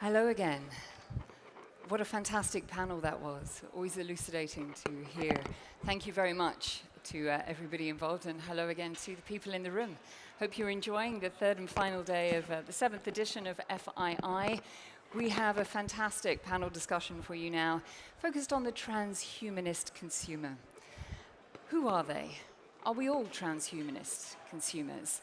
Hello again. What a fantastic panel that was. Always elucidating to hear. Thank you very much to everybody involved, and hello again to the people in the room. Hope you're enjoying the third and final day of the 7th edition of FII. We have a fantastic panel discussion for you now, focused on the transhumanist consumer. Who are they? Are we all transhumanist consumers?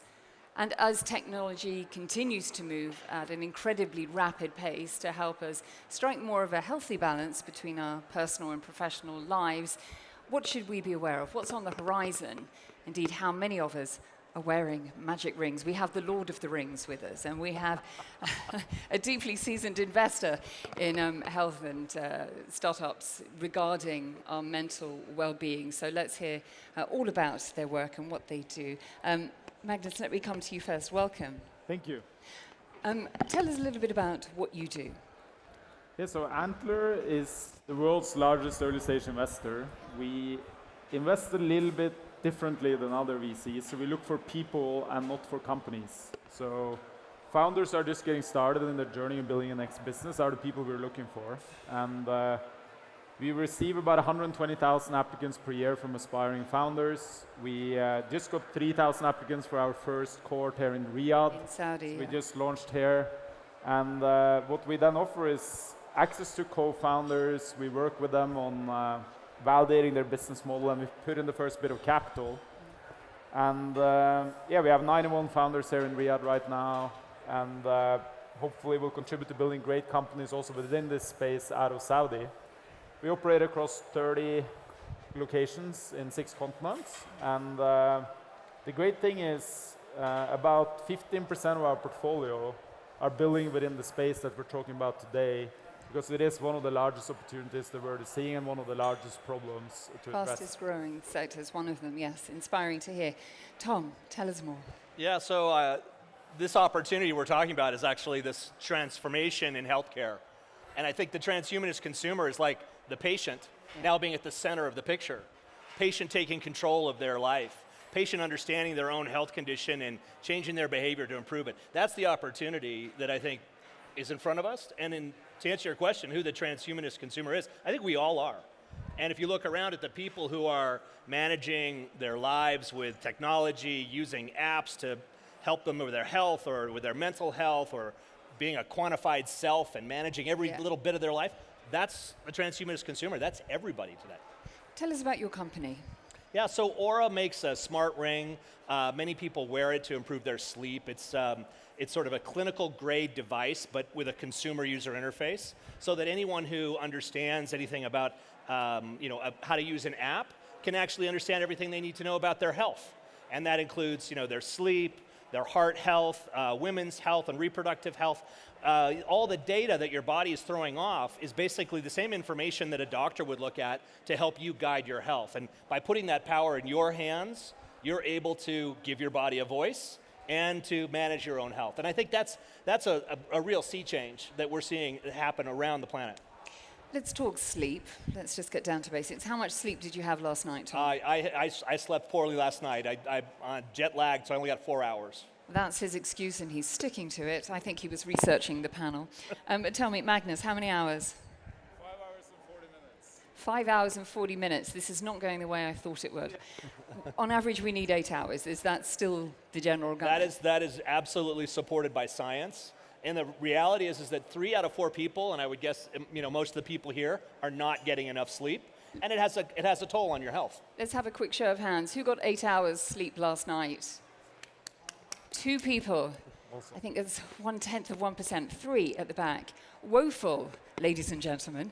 And as technology continues to move at an incredibly rapid pace to help us strike more of a healthy balance between our personal and professional lives, what should we be aware of? What's on the horizon? Indeed, how many of us are wearing magic rings? We have the Lord of the Rings with us, and we have a deeply seasoned investor in health and startups regarding our mental well-being. So let's hear all about their work and what they do. Magnus, let me come to you first. Welcome. Thank you. Tell us a little bit about what you do. Yeah, so Antler is the world's largest early-stage investor. We invest a little bit differently than other VCs, so we look for people and not for companies. So founders are just getting started in their journey of building a next business are the people we're looking for. And we receive about 120,000 applicants per year from aspiring founders. We just got 3,000 applicants for our first cohort here in Riyadh. In Saudi. So we just launched here. And what we then offer is access to co-founders. We work with them on validating their business model, and we've put in the first bit of capital. And yeah, we have 91 founders here in Riyadh right now. And hopefully we'll contribute to building great companies also within this space out of Saudi. We operate across 30 locations in 6 continents, and the great thing is about 15% of our portfolio are building within the space that we're talking about today, because it is one of the largest opportunities the world is seeing and one of the largest problems to address. Fastest growing sectors, one of them, yes. Inspiring to hear. Tom, tell us more. Yeah, so this opportunity we're talking about is actually this transformation in healthcare. And I think the transhumanist consumer is like the patient now being at the center of the picture. Patient taking control of their life. Patient understanding their own health condition and changing their behavior to improve it. That's the opportunity that I think is in front of us. And to answer your question, who the transhumanist consumer is, I think we all are. And if you look around at the people who are managing their lives with technology, using apps to help them with their health or with their mental health, or being a quantified self and managing every little bit of their life, that's a transhumanist consumer. That's everybody today. Tell us about your company. Yeah, so Oura makes a smart ring. Many people wear it to improve their sleep. It's sort of a clinical grade device, but with a consumer user interface, so that anyone who understands anything about how to use an app can actually understand everything they need to know about their health. And that includes their sleep, their heart health, women's health and reproductive health. All the data that your body is throwing off is basically the same information that a doctor would look at to help you guide your health. And by putting that power in your hands, you're able to give your body a voice and to manage your own health. And I think that's a real sea change that we're seeing happen around the planet. Let's talk sleep. Let's just get down to basics. How much sleep did you have last night, Tom? I slept poorly last night. I'm jet lagged, so I only got 4 hours. That's his excuse, and he's sticking to it. I think he was researching the panel. But tell me, Magnus, how many hours? 5 hours and 40 minutes. 5 hours and 40 minutes. This is not going the way I thought it would. On average, we need 8 hours. Is that still the general guidance? That is absolutely supported by science. And the reality is that 3 out of 4 people, and I would guess most of the people here, are not getting enough sleep. And it has a toll on your health. Let's have a quick show of hands. Who got 8 hours sleep last night? 2 people. I think it's 1/10 of 1%. 3 at the back. Woeful, ladies and gentlemen.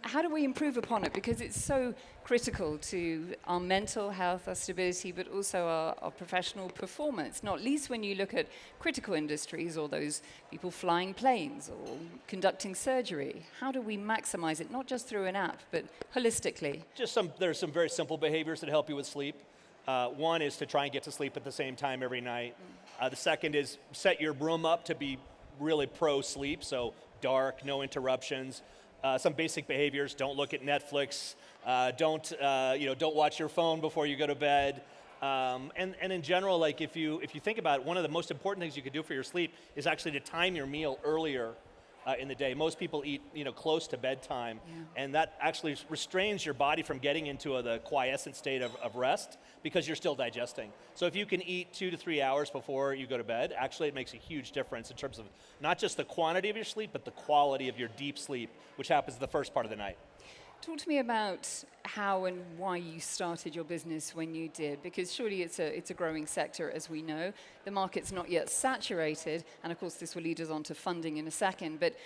How do we improve upon it? Because it's so critical to our mental health, our stability, but also our professional performance, not least when you look at critical industries or those people flying planes or conducting surgery. How do we maximize it, not just through an app, but holistically? There's some very simple behaviors that help you with sleep. One is to try and get to sleep at the same time every night. The second is set your room up to be really pro-sleep, so dark, no interruptions. Some basic behaviors: don't look at Netflix, don't watch your phone before you go to bed. And in general, like if you think about it, one of the most important things you could do for your sleep is actually to time your meal earlier in the day. Most people eat, close to bedtime, and that actually restrains your body from getting into the quiescent state of rest because you're still digesting. So if you can eat 2 to 3 hours before you go to bed, actually it makes a huge difference in terms of not just the quantity of your sleep, but the quality of your deep sleep, which happens the first part of the night. Talk to me about how and why you started your business when you did, because surely it's a growing sector, as we know. The market's not yet saturated, and of course this will lead us on to funding in a second, but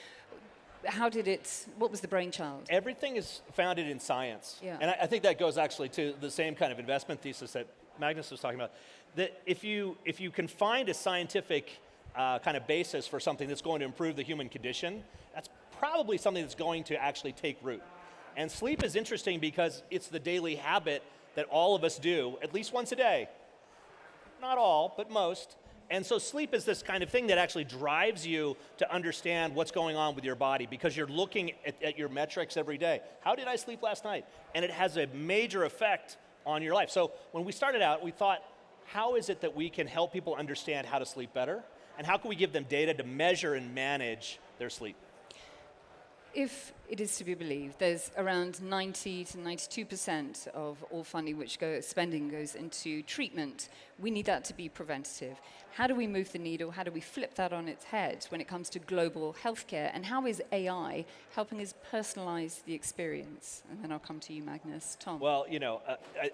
what was the brainchild? Everything is founded in science. Yeah. And I think that goes actually to the same kind of investment thesis that Magnus was talking about. That if you can find a scientific kind of basis for something that's going to improve the human condition, that's probably something that's going to actually take root. And sleep is interesting because it's the daily habit that all of us do, at least once a day. Not all, but most. And so sleep is this kind of thing that actually drives you to understand what's going on with your body because you're looking at your metrics every day. How did I sleep last night? And it has a major effect on your life. So when we started out, we thought, how is it that we can help people understand how to sleep better? And how can we give them data to measure and manage their sleep? If it is to be believed, there's around 90 to 92% of all funding spending goes into treatment. We need that to be preventative. How do we move the needle? How do we flip that on its head when it comes to global healthcare? And how is AI helping us personalize the experience? And then I'll come to you, Magnus. Tom. Well,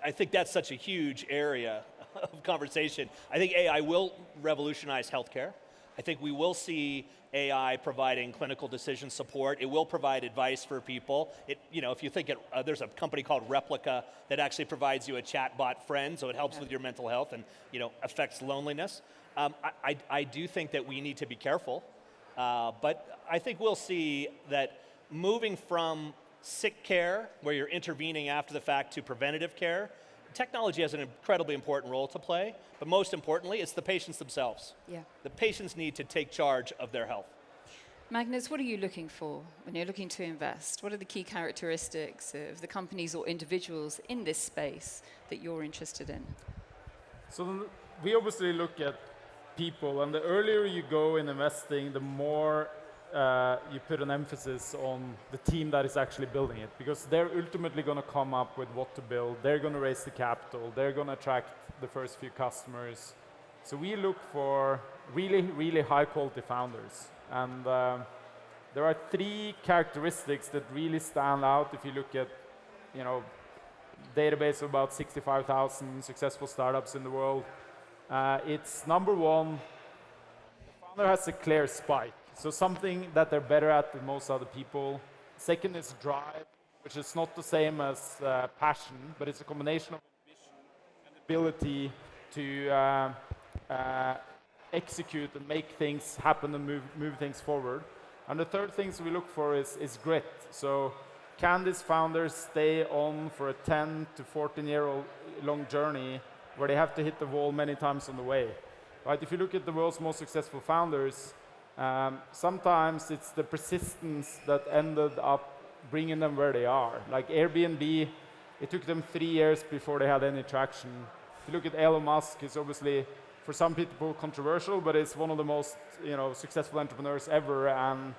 I think that's such a huge area of conversation. I think AI will revolutionize healthcare. I think we will see AI providing clinical decision support. It will provide advice for people. If you think there's a company called Replica that actually provides you a chatbot friend, so it helps with your mental health and affects loneliness. I do think that we need to be careful, but I think we'll see that moving from sick care, where you're intervening after the fact, to preventative care, technology has an incredibly important role to play, but most importantly, it's the patients themselves. Yeah. The patients need to take charge of their health. Magnus, what are you looking for when you're looking to invest? What are the key characteristics of the companies or individuals in this space that you're interested in? So we obviously look at people, and the earlier you go in investing, the more you put an emphasis on the team that is actually building it, because they're ultimately going to come up with what to build. They're going to raise the capital. They're going to attract the first few customers. So we look for really, really high quality founders. And there are 3 characteristics that really stand out if you look at, database of about 65,000 successful startups in the world. It's number 1, the founder has a clear spike. So something that they're better at than most other people. Second is drive, which is not the same as passion, but it's a combination of ambition and ability to execute and make things happen and move things forward. And the third thing we look for is grit. So can these founders stay on for a 10 to 14-year-long journey where they have to hit the wall many times on the way? Right? If you look at the world's most successful founders, sometimes it's the persistence that ended up bringing them where they are. Like Airbnb, it took them 3 years before they had any traction. If you look at Elon Musk, it's obviously, for some people, controversial, but it's one of the most successful entrepreneurs ever. And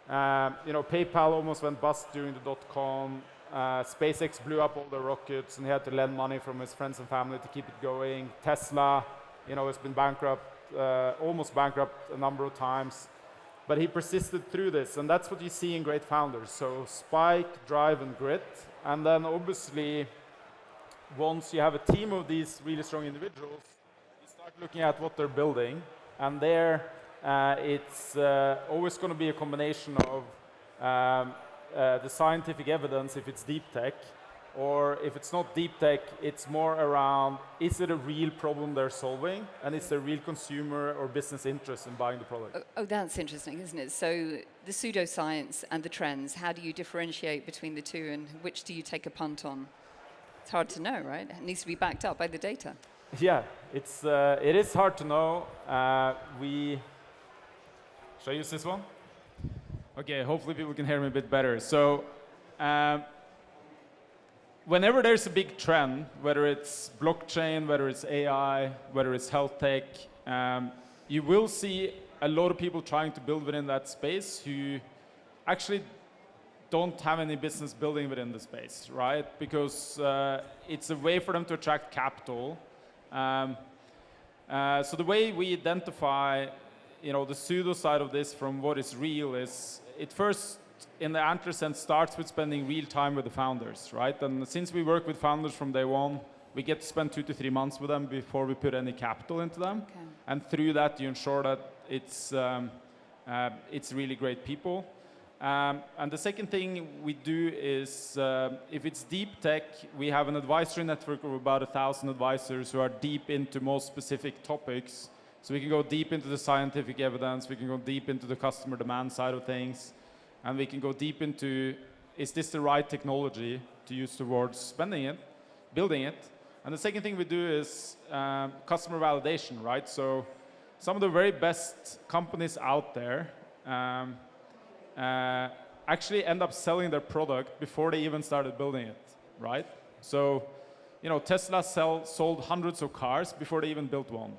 PayPal almost went bust during the dot-com. SpaceX blew up all the rockets, and he had to lend money from his friends and family to keep it going. Tesla, has been bankrupt. Almost bankrupt a number of times, but he persisted through this, and that's what you see in great founders. So spike, drive, and grit. And then obviously, once you have a team of these really strong individuals, you start looking at what they're building, and there it's always going to be a combination of the scientific evidence, if it's deep tech, or if it's not deep tech, it's more around, is it a real problem they're solving? And is there a real consumer or business interest in buying the product? Oh, that's interesting, isn't it? So the pseudoscience and the trends, how do you differentiate between the two, and which do you take a punt on? It's hard to know, right? It needs to be backed up by the data. Yeah, it is hard to know. Should I use this one? Okay, hopefully people can hear me a bit better. So, whenever there's a big trend, whether it's blockchain, whether it's AI, whether it's health tech, you will see a lot of people trying to build within that space who actually don't have any business building within the space, right? Because it's a way for them to attract capital. So the way we identify, the pseudo side of this from what is real is it first, in the Antler sense, starts with spending real time with the founders, right? And since we work with founders from day one, we get to spend 2 to 3 months with them before we put any capital into them. Okay. And through that, you ensure that it's really great people. And the second thing we do is, if it's deep tech, we have an advisory network of about 1,000 advisors who are deep into most specific topics. So we can go deep into the scientific evidence, we can go deep into the customer demand side of things, and we can go deep into, is this the right technology to use towards spending it, building it? And the second thing we do is customer validation, right? So some of the very best companies out there actually end up selling their product before they even started building it, right? So, Tesla sold hundreds of cars before they even built one.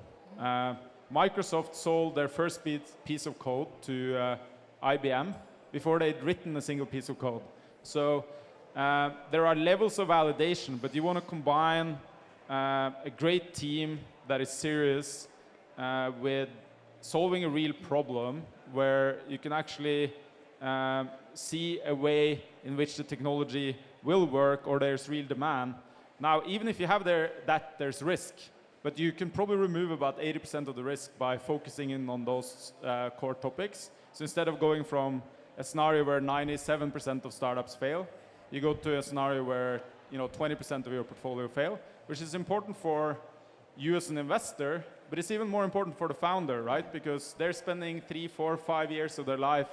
Microsoft sold their first piece of code to IBM before they'd written a single piece of code. So there are levels of validation, but you want to combine a great team that is serious with solving a real problem where you can actually see a way in which the technology will work or there's real demand. Now, even if you have there's risk, but you can probably remove about 80% of the risk by focusing in on those core topics. So instead of going from a scenario where 97% of startups fail, you go to a scenario where 20% of your portfolio fail, which is important for you as an investor, but it's even more important for the founder, right? Because they're spending 3, 4, 5 years of their life,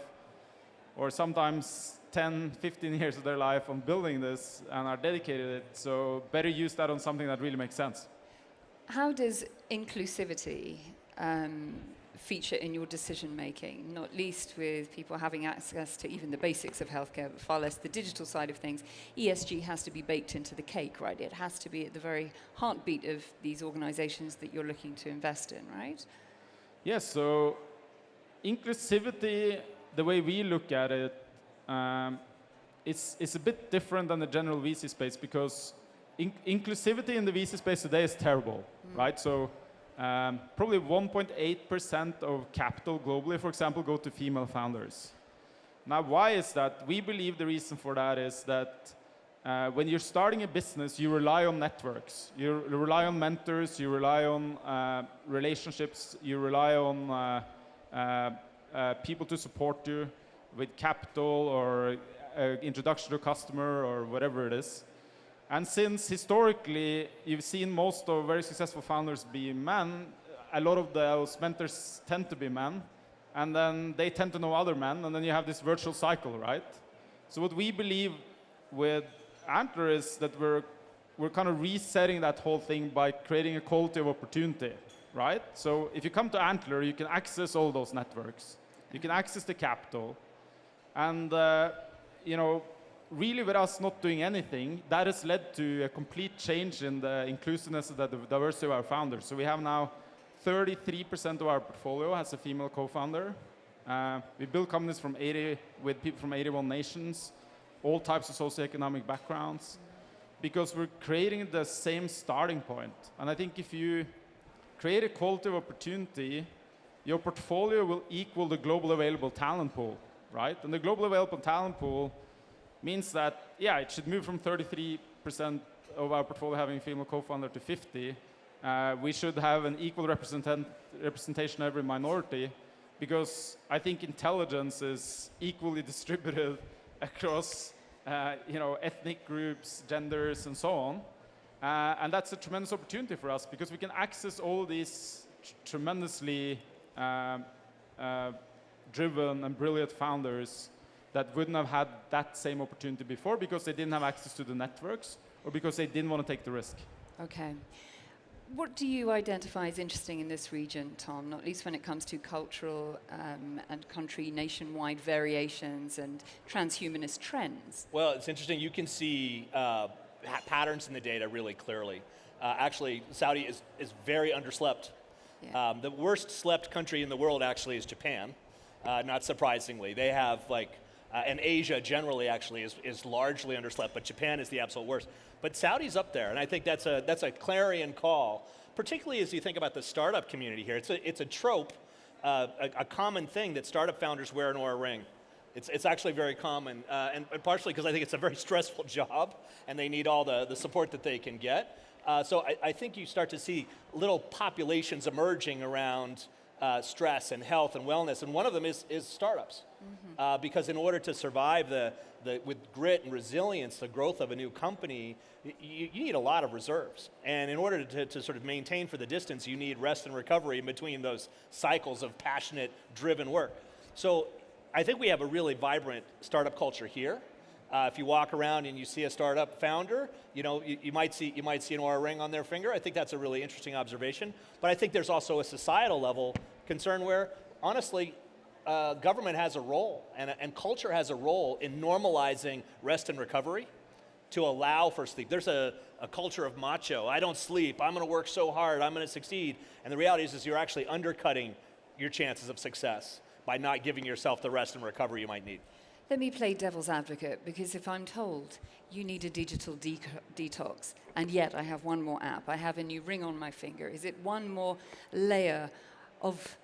or sometimes 10, 15 years of their life on building this and are dedicated to it. So better use that on something that really makes sense. How does inclusivity feature in your decision making, not least with people having access to even the basics of healthcare, but far less the digital side of things? ESG has to be baked into the cake, right? It has to be at the very heartbeat of these organizations that you're looking to invest in, right? Yes, so inclusivity, the way we look at it, it's a bit different than the general VC space because inclusivity in the VC space today is terrible, right? So probably 1.8% of capital globally, for example, go to female founders. Now, why is that? We believe the reason for that is that when you're starting a business, you rely on networks. You rely on mentors, you rely on relationships, you rely on people to support you with capital or introduction to a customer or whatever it is. And since historically you've seen most of very successful founders be men, a lot of those mentors tend to be men, and then they tend to know other men, and then you have this virtual cycle, right? So what we believe with Antler is that we're kind of resetting that whole thing by creating a quality of opportunity, right? So if you come to Antler, you can access all those networks, you can access the capital, and really with us not doing anything, that has led to a complete change in the inclusiveness and the diversity of our founders. So we have now 33% of our portfolio has a female co-founder. We build companies with people from 81 nations, all types of socioeconomic backgrounds, because we're creating the same starting point. And I think if you create a quality of opportunity, your portfolio will equal the global available talent pool, right? And the global available talent pool means that, yeah, it should move from 33% of our portfolio having a female co-founder to 50. We should have an equal representation of every minority, because I think intelligence is equally distributed across ethnic groups, genders, and so on. And that's a tremendous opportunity for us, because we can access all these tremendously driven and brilliant founders that wouldn't have had that same opportunity before because they didn't have access to the networks or because they didn't want to take the risk. Okay. What do you identify as interesting in this region, Tom, not least when it comes to cultural and country nationwide variations and transhumanist trends? Well, it's interesting. You can see patterns in the data really clearly. Actually, Saudi is very underslept Yeah. The worst slept country in the world actually is Japan, not surprisingly. They have and Asia generally actually is largely underslept, but Japan is the absolute worst. But Saudi's up there, and I think that's a clarion call, particularly as you think about the startup community here. It's a trope, a common thing that startup founders wear an Oura ring. It's actually very common, and partially because I think it's a very stressful job, and they need all the support that they can get. So I think you start to see little populations emerging around stress and health and wellness, and one of them is startups. Mm-hmm. Because in order to survive with grit and resilience, the growth of a new company, you need a lot of reserves. And in order to sort of maintain for the distance, you need rest and recovery in between those cycles of passionate, driven work. So I think we have a really vibrant startup culture here. If you walk around and you see a startup founder, you might see an Oura ring on their finger. I think that's a really interesting observation. But I think there's also a societal level concern where, honestly, government has a role and culture has a role in normalizing rest and recovery to allow for sleep. There's a culture of macho. I don't sleep. I'm going to work so hard. I'm going to succeed. And the reality is you're actually undercutting your chances of success by not giving yourself the rest and recovery you might need. Let me play devil's advocate, because if I'm told you need a digital detox, and yet I have one more app, I have a new ring on my finger, is it one more layer of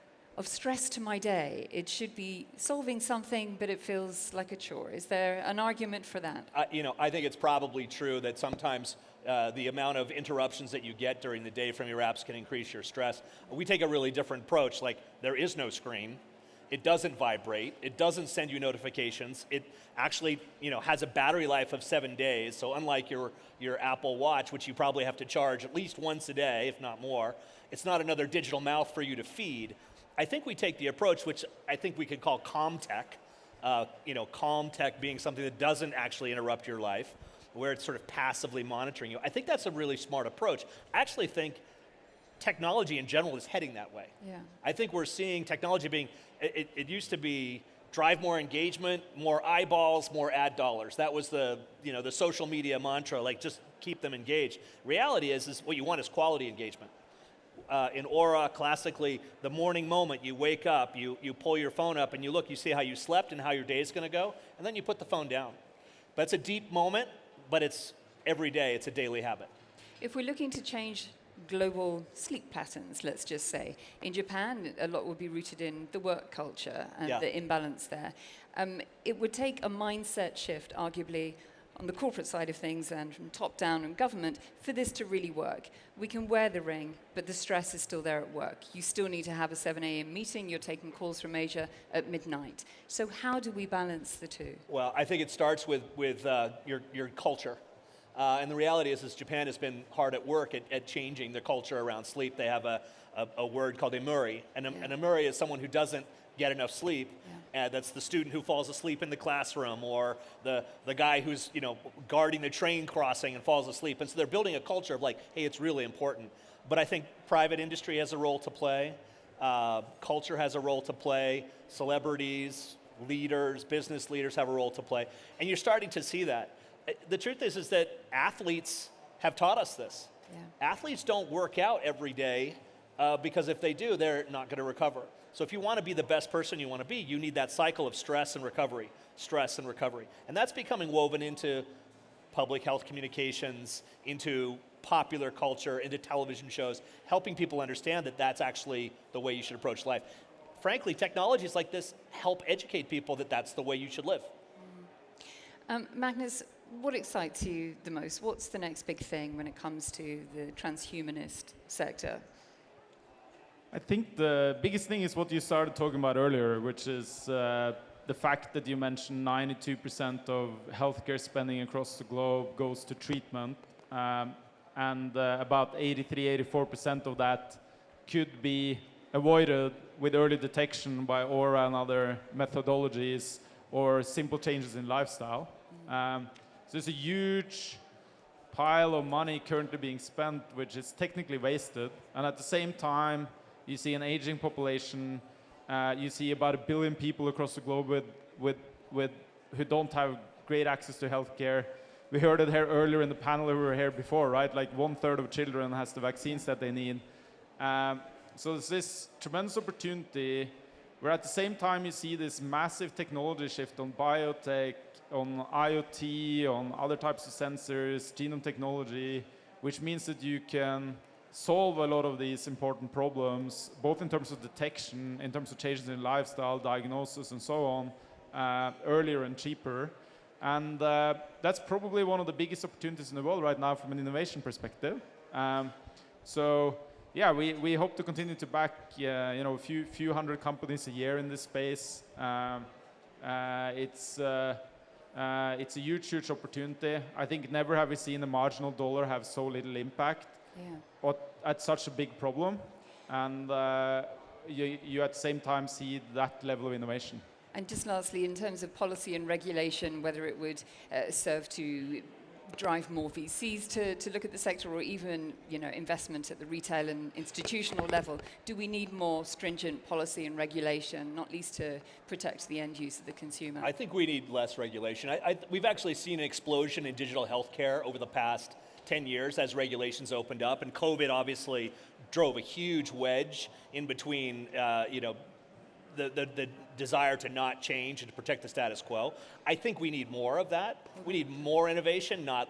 stress to my day? It should be solving something, but it feels like a chore. Is there an argument for that? I think it's probably true that sometimes the amount of interruptions that you get during the day from your apps can increase your stress. We take a really different approach. Like, there is no screen. It doesn't vibrate. It doesn't send you notifications. It actually, has a battery life of 7 days. So unlike your Apple Watch, which you probably have to charge at least once a day, if not more, it's not another digital mouth for you to feed. I think we take the approach, which I think we could call calm tech. Calm tech being something that doesn't actually interrupt your life, where it's sort of passively monitoring you. I think that's a really smart approach. I actually think technology in general is heading that way. Yeah. I think we're seeing technology being, it used to be drive more engagement, more eyeballs, more ad dollars. That was the social media mantra, like just keep them engaged. Reality is what you want is quality engagement. In Oura, classically, the morning moment, you wake up, you pull your phone up and you look, you see how you slept and how your day is going to go, and then you put the phone down. But it's a deep moment, but it's every day, it's a daily habit. If we're looking to change global sleep patterns, let's just say, in Japan, a lot would be rooted in the work culture and the imbalance there. It would take a mindset shift, arguably, on the corporate side of things and from top down and government for this to really work. We can wear the ring, but the stress is still there at work. You still need to have a 7 a.m. meeting. You're taking calls from Asia at midnight. So how do we balance the two? Well, I think it starts with your culture. And the reality is Japan has been hard at work at changing the culture around sleep. They have a word called emuri. And an emuri is someone who doesn't get enough sleep. That's the student who falls asleep in the classroom, or the guy who's guarding the train crossing and falls asleep. And so they're building a culture of hey, it's really important. But I think private industry has a role to play. Culture has a role to play. Celebrities, leaders, business leaders have a role to play. And you're starting to see that. The truth is that athletes have taught us this. Yeah. Athletes don't work out every day because if they do, they're not going to recover. So if you want to be the best person you want to be, you need that cycle of stress and recovery. And that's becoming woven into public health communications, into popular culture, into television shows, helping people understand that that's actually the way you should approach life. Frankly, technologies like this help educate people that that's the way you should live. Magnus, what excites you the most? What's the next big thing when it comes to the transhumanist sector? I think the biggest thing is what you started talking about earlier, which is the fact that you mentioned 92% of healthcare spending across the globe goes to treatment, and about 83-84% of that could be avoided with early detection by Oura and other methodologies or simple changes in lifestyle. So there's a huge pile of money currently being spent, which is technically wasted, and at the same time, you see an aging population. You see about 1 billion people across the globe who don't have great access to healthcare. We heard it here earlier in the panel. We were here before, right? Like 1/3 of children has the vaccines that they need. So there's this tremendous opportunity where at the same time you see this massive technology shift on biotech, on IoT, on other types of sensors, genome technology, which means that you can solve a lot of these important problems, both in terms of detection, in terms of changes in lifestyle, diagnosis, and so on, earlier and cheaper. And that's probably one of the biggest opportunities in the world right now from an innovation perspective. So yeah, we hope to continue to back a few hundred companies a year in this space. It's a huge opportunity. I think never have we seen a marginal dollar have so little impact at such a big problem. And you at the same time see that level of innovation. And just lastly, in terms of policy and regulation, whether it would serve to drive more VCs to look at the sector, or even investment at the retail and institutional level, do we need more stringent policy and regulation, not least to protect the end user, the consumer? I think we need less regulation. We've actually seen an explosion in digital healthcare over the past 10 years as regulations opened up, and COVID obviously drove a huge wedge in between the desire to not change and to protect the status quo. I think we need more of that. We need more innovation, not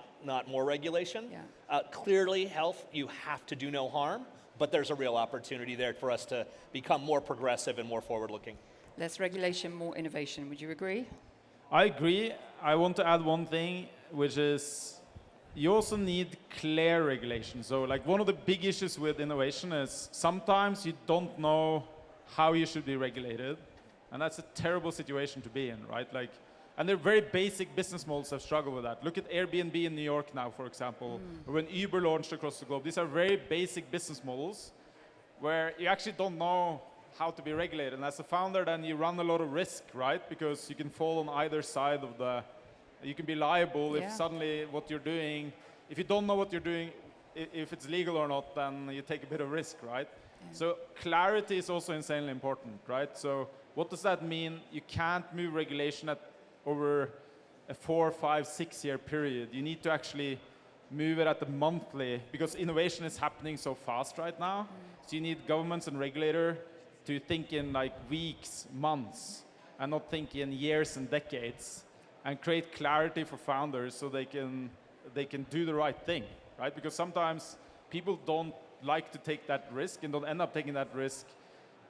more regulation. Yeah. Clearly, health, you have to do no harm, but there's a real opportunity there for us to become more progressive and more forward-looking. Less regulation, more innovation. Would you agree? I agree. I want to add one thing, which is you also need clear regulation. So like one of the big issues with innovation is sometimes you don't know how you should be regulated, and that's a terrible situation to be in, right? And they're very basic business models have struggled with that. Look at Airbnb in New York now, for example, or when Uber launched across the globe. These are very basic business models where you actually don't know how to be regulated. And as a founder, then you run a lot of risk, right? Because you can fall on either side of you can be liable if suddenly what you're doing, if you don't know what you're doing, if it's legal or not, then you take a bit of risk, right? Yeah. So clarity is also insanely important, right? So what does that mean? You can't move regulation over a 4, 5, 6 year period. You need to actually move it at the monthly, because innovation is happening so fast right now. So you need governments and regulator to think in like weeks, months, and not think in years and decades, and create clarity for founders so they can do the right thing, right? Because sometimes people don't like to take that risk and don't end up taking that risk,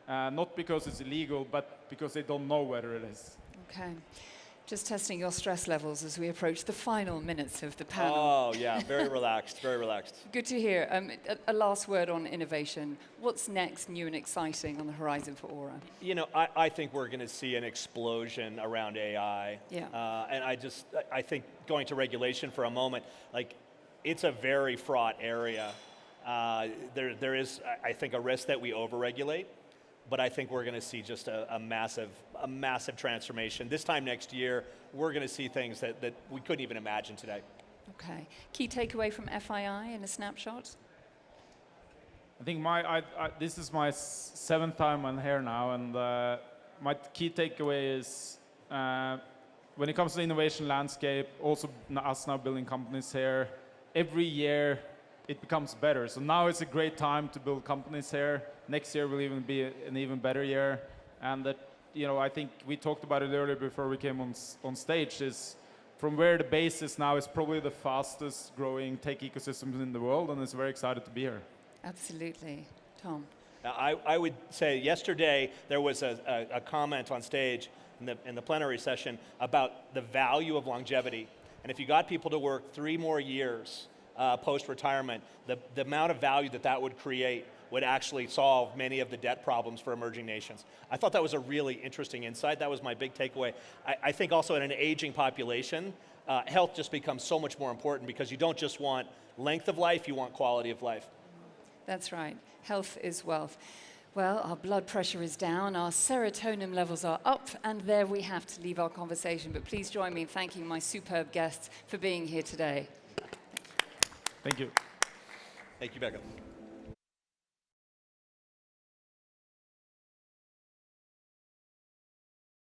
not because it's illegal, but because they don't know whether it is. Okay. Just testing your stress levels as we approach the final minutes of the panel. Oh, yeah, very relaxed, very relaxed. Good to hear. A last word on innovation. What's next, new and exciting on the horizon for Oura? I think we're going to see an explosion around AI. Yeah. And I think going to regulation for a moment, it's a very fraught area. There is, I think, a risk that we overregulate. But I think we're going to see just a massive transformation. This time next year, we're going to see things that we couldn't even imagine today. Okay. Key takeaway from FII in a snapshot? I think this is my 7th time on here now, and my key takeaway is when it comes to the innovation landscape, also us now building companies here, every year it becomes better. So now it's a great time to build companies here. Next year will even be an even better year. And that, I think we talked about it earlier before we came on stage, is from where the base is now is probably the fastest growing tech ecosystems in the world, and it's very excited to be here. Absolutely. Tom? I would say yesterday there was a comment on stage in the plenary session about the value of longevity. And if you got people to work 3 more years post-retirement, the amount of value that would create would actually solve many of the debt problems for emerging nations. I thought that was a really interesting insight. That was my big takeaway. I think also in an aging population, health just becomes so much more important, because you don't just want length of life, you want quality of life. That's right. Health is wealth. Well, our blood pressure is down, our serotonin levels are up, and there we have to leave our conversation. But please join me in thanking my superb guests for being here today. Thank you. Thank you, Becca.